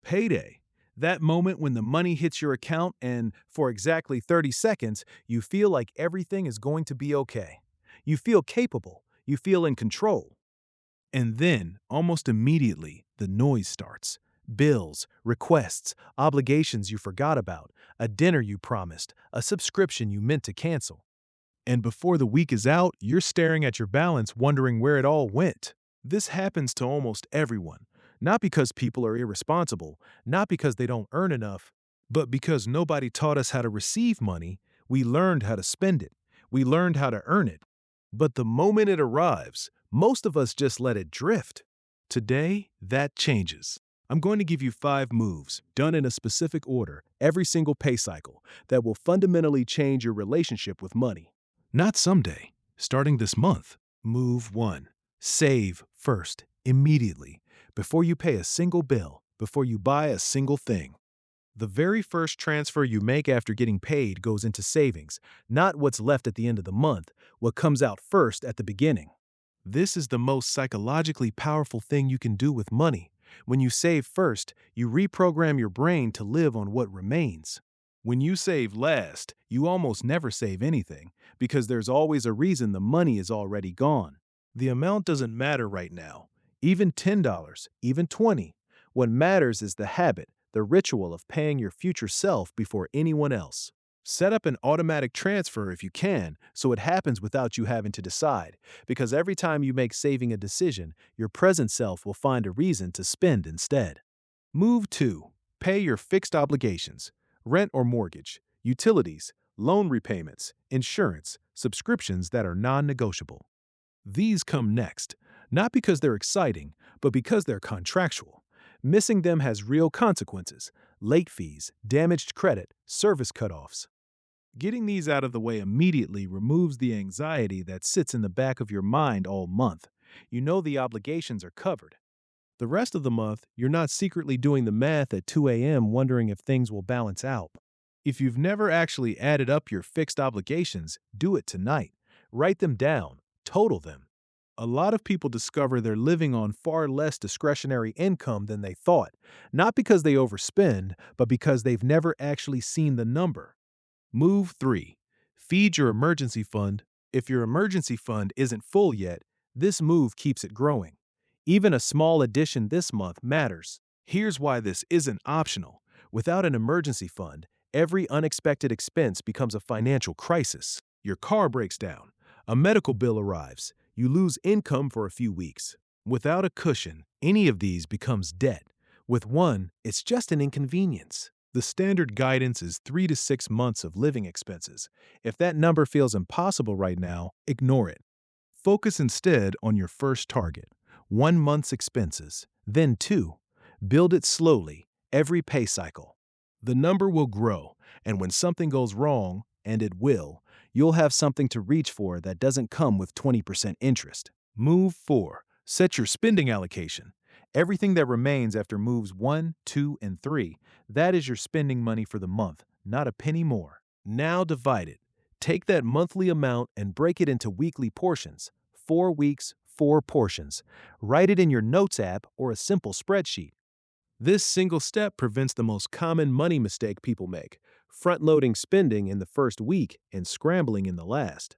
Payday. That moment when the money hits your account and, for exactly 30 seconds, you feel like everything is going to be okay. You feel capable. You feel in control. And then, almost immediately, the noise starts. Bills, requests, obligations you forgot about, a dinner you promised, a subscription you meant to cancel. And before the week is out, you're staring at your balance wondering where it all went. This happens to almost everyone, not because people are irresponsible, not because they don't earn enough, but because nobody taught us how to receive money. We learned how to spend it. We learned how to earn it. But the moment it arrives, most of us just let it drift. Today, that changes. I'm going to give you 5 moves, done in a specific order, every single pay cycle, that will fundamentally change your relationship with money. Not someday, starting this month. Move 1. Save first, immediately, before you pay a single bill, before you buy a single thing. The very first transfer you make after getting paid goes into savings, not what's left at the end of the month, what comes out first at the beginning. This is the most psychologically powerful thing you can do with money. When you save first, you reprogram your brain to live on what remains. When you save last, you almost never save anything, because there's always a reason the money is already gone. The amount doesn't matter right now, even $10, even 20. What matters is the habit, the ritual of paying your future self before anyone else. Set up an automatic transfer if you can, so it happens without you having to decide, because every time you make saving a decision, your present self will find a reason to spend instead. Move 2. Pay your fixed obligations. Rent or mortgage, utilities, loan repayments, insurance, subscriptions that are non-negotiable. These come next, not because they're exciting, but because they're contractual. Missing them has real consequences: late fees, damaged credit, service cutoffs. Getting these out of the way immediately removes the anxiety that sits in the back of your mind all month. You know the obligations are covered. The rest of the month, you're not secretly doing the math at 2 a.m. wondering if things will balance out. If you've never actually added up your fixed obligations, do it tonight. Write them down. Total them. A lot of people discover they're living on far less discretionary income than they thought, not because they overspend, but because they've never actually seen the number. Move 3. Feed your emergency fund. If your emergency fund isn't full yet, this move keeps it growing. Even a small addition this month matters. Here's why this isn't optional. Without an emergency fund, every unexpected expense becomes a financial crisis. Your car breaks down. A medical bill arrives. You lose income for a few weeks. Without a cushion, any of these becomes debt. With one, it's just an inconvenience. The standard guidance is 3 to 6 months of living expenses. If that number feels impossible right now, ignore it. Focus instead on your first target. 1 month's expenses, then 2. Build it slowly, every pay cycle. The number will grow, and when something goes wrong, and it will, you'll have something to reach for that doesn't come with 20% interest. Move 4. Set your spending allocation. Everything that remains after moves 1, 2, and 3, that is your spending money for the month, not a penny more. Now divide it. Take that monthly amount and break it into weekly portions. 4 weeks, 4 portions. Write it in your Notes app or a simple spreadsheet. This single step prevents the most common money mistake people make: front-loading spending in the first week and scrambling in the last.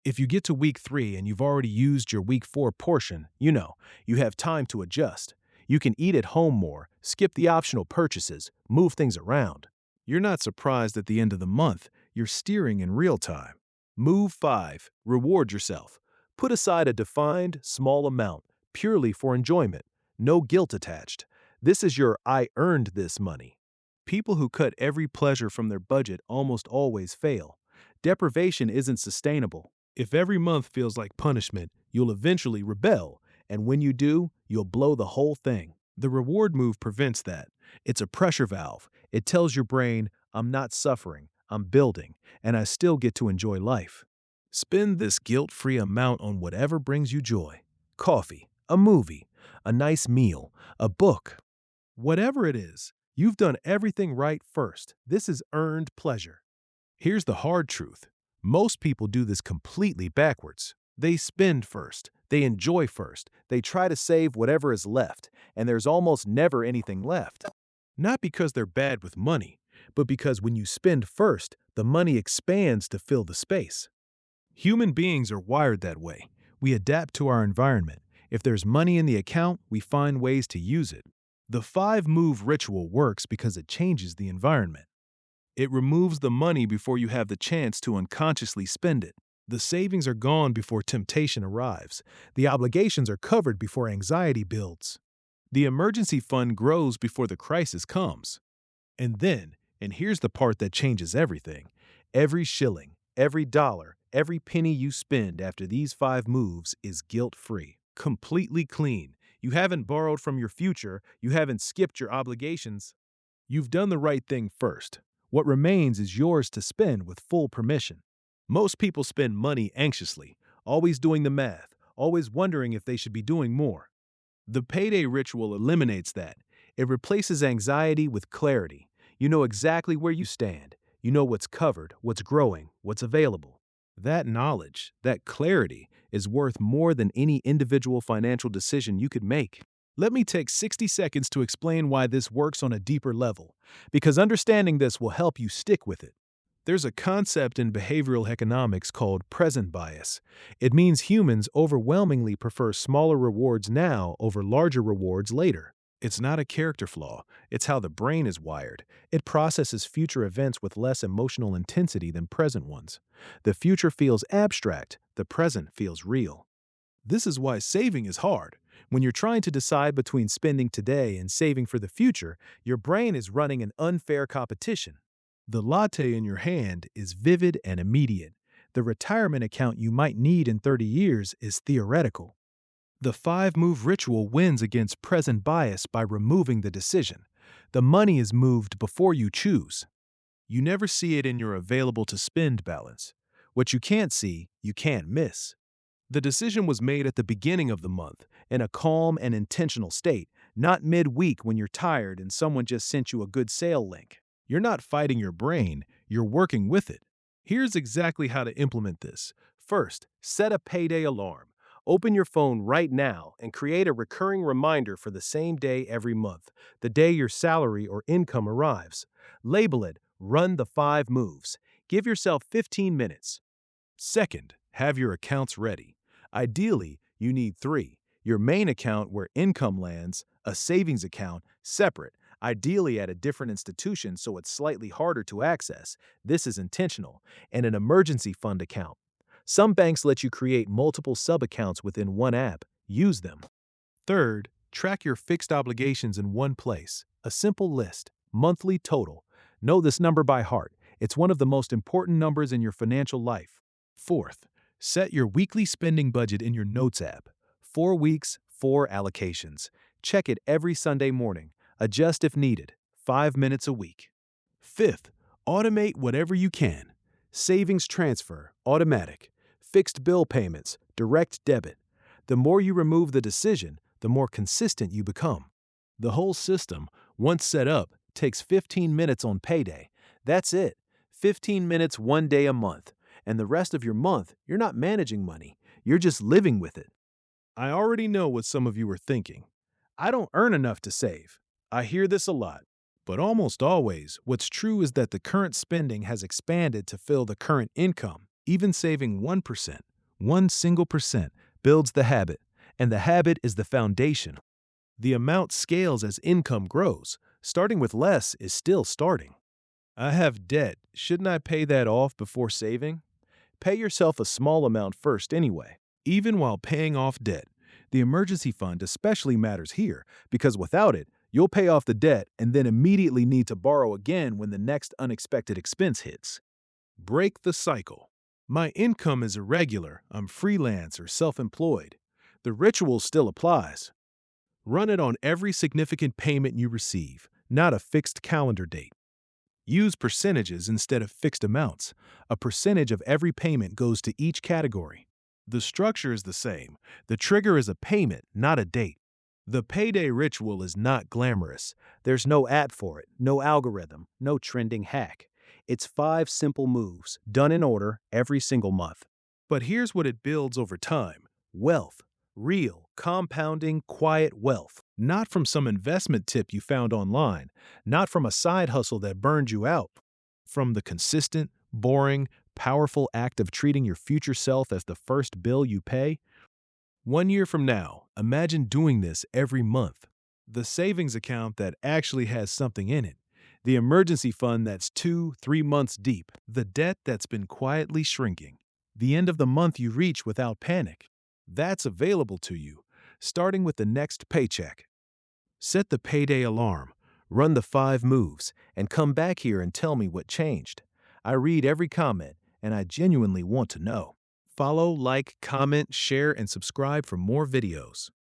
If you get to week 3 and you've already used your week 4 portion, you have time to adjust. You can eat at home more, skip the optional purchases, move things around. You're not surprised at the end of the month. You're steering in real time. Move 5. Reward yourself. Put aside a defined, small amount, purely for enjoyment. No guilt attached. This is your "I earned this" money. People who cut every pleasure from their budget almost always fail. Deprivation isn't sustainable. If every month feels like punishment, you'll eventually rebel, and when you do, you'll blow the whole thing. The reward move prevents that. It's a pressure valve. It tells your brain, "I'm not suffering, I'm building, and I still get to enjoy life." Spend this guilt-free amount on whatever brings you joy. Coffee, a movie, a nice meal, a book. Whatever it is, you've done everything right first. This is earned pleasure. Here's the hard truth. Most people do this completely backwards. They spend first. They enjoy first. They try to save whatever is left, and there's almost never anything left. Not because they're bad with money, but because when you spend first, the money expands to fill the space. Human beings are wired that way. We adapt to our environment. If there's money in the account, we find ways to use it. The five-move ritual works because it changes the environment. It removes the money before you have the chance to unconsciously spend it. The savings are gone before temptation arrives. The obligations are covered before anxiety builds. The emergency fund grows before the crisis comes. And here's the part that changes everything, every shilling, every dollar, every penny you spend after these five moves is guilt-free, completely clean. You haven't borrowed from your future, you haven't skipped your obligations. You've done the right thing first. What remains is yours to spend with full permission. Most people spend money anxiously, always doing the math, always wondering if they should be doing more. The payday ritual eliminates that. It replaces anxiety with clarity. You know exactly where you stand. You know what's covered, what's growing, what's available. That knowledge, that clarity, is worth more than any individual financial decision you could make. Let me take 60 seconds to explain why this works on a deeper level, because understanding this will help you stick with it. There's a concept in behavioral economics called present bias. It means humans overwhelmingly prefer smaller rewards now over larger rewards later. It's not a character flaw, it's how the brain is wired. It processes future events with less emotional intensity than present ones. The future feels abstract, the present feels real. This is why saving is hard. When you're trying to decide between spending today and saving for the future, your brain is running an unfair competition. The latte in your hand is vivid and immediate. The retirement account you might need in 30 years is theoretical. The five-move ritual wins against present bias by removing the decision. The money is moved before you choose. You never see it in your available-to-spend balance. What you can't see, you can't miss. The decision was made at the beginning of the month, in a calm and intentional state, not midweek when you're tired and someone just sent you a good sale link. You're not fighting your brain, you're working with it. Here's exactly how to implement this. First, set a payday alarm. Open your phone right now and create a recurring reminder for the same day every month, the day your salary or income arrives. Label it, Run the 5 Moves. Give yourself 15 minutes. Second, have your accounts ready. Ideally, you need 3. Your main account where income lands, a savings account, separate, ideally at a different institution so it's slightly harder to access. This is intentional, and an emergency fund account. Some banks let you create multiple sub-accounts within one app. Use them. Third, track your fixed obligations in one place. A simple list, monthly total. Know this number by heart. It's one of the most important numbers in your financial life. Fourth, set your weekly spending budget in your Notes app. 4 weeks, 4 allocations. Check it every Sunday morning. Adjust if needed. 5 minutes a week. Fifth, automate whatever you can. Savings transfer, automatic. Fixed bill payments, direct debit. The more you remove the decision, the more consistent you become. The whole system, once set up, takes 15 minutes on payday. That's it. 15 minutes one day a month. And the rest of your month, you're not managing money. You're just living with it. I already know what some of you are thinking. I don't earn enough to save. I hear this a lot. But almost always, what's true is that the current spending has expanded to fill the current income. Even saving 1%, one single percent, builds the habit, and the habit is the foundation. The amount scales as income grows. Starting with less is still starting. I have debt. Shouldn't I pay that off before saving? Pay yourself a small amount first anyway. Even while paying off debt, the emergency fund especially matters here because without it, you'll pay off the debt and then immediately need to borrow again when the next unexpected expense hits. Break the cycle. My income is irregular, I'm freelance or self-employed. The ritual still applies. Run it on every significant payment you receive, not a fixed calendar date. Use percentages instead of fixed amounts. A percentage of every payment goes to each category. The structure is the same. The trigger is a payment, not a date. The payday ritual is not glamorous. There's no app for it, no algorithm, no trending hack. It's 5 simple moves, done in order every single month. But here's what it builds over time: wealth, Real, compounding, quiet wealth. Not from some investment tip you found online, not from a side hustle that burned you out. From the consistent, boring, powerful act of treating your future self as the first bill you pay. 1 year from now, imagine doing this every month. The savings account that actually has something in it. The emergency fund that's 2, 3 months deep. The debt that's been quietly shrinking. The end of the month you reach without panic. That's available to you, starting with the next paycheck. Set the payday alarm, run the 5 moves, and come back here and tell me what changed. I read every comment, and I genuinely want to know. Follow, like, comment, share, and subscribe for more videos.